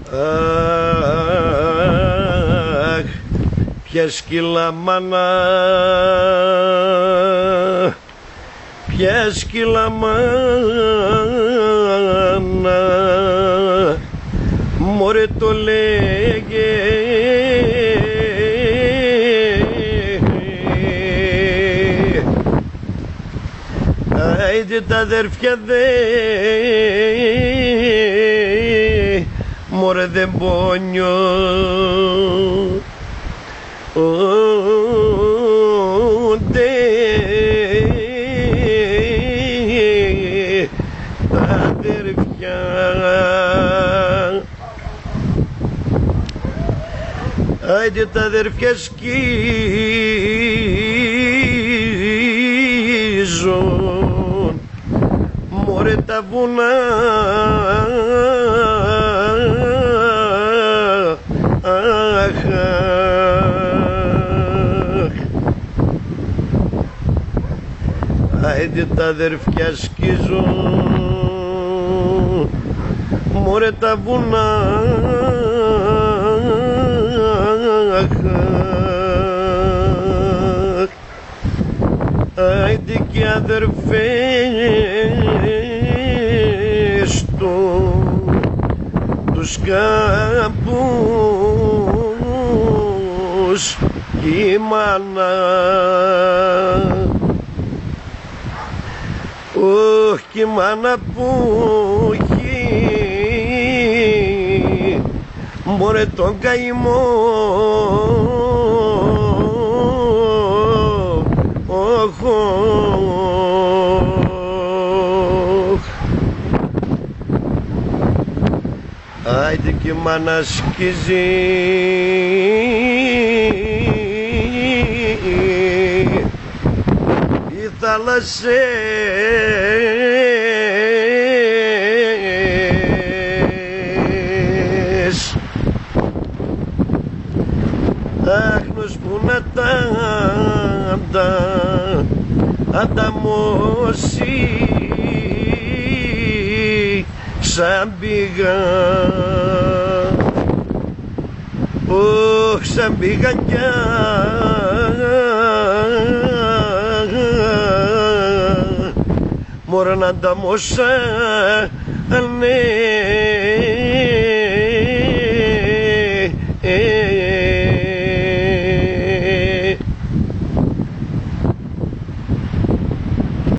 Αχ, ποια σκύλα μάνα, ποια σκύλα μάνα, μωρέ το λέγε. Άιντε τα αδέρφια δε, μωρέ δεν πόνιο, ούτε τα αδέρφια. Άιντε τα αδέρφια σκίζουν, μωρέ τα βουνά, αχ, άιντε τα αδέρφια σκίζουν, μωρέ τα βουνά, άιντε και οι αδερφές τους καπούς κι η μάνα, όχ κι η μάνα που έχει, μωρέ τον καημό, άιντε και η μάνα σκίζει οι θάλασσες, άχνος που να τα ανταμώσει σαν πήγα, σαν πήγανια, μωρά να ανταμώσα, ναι.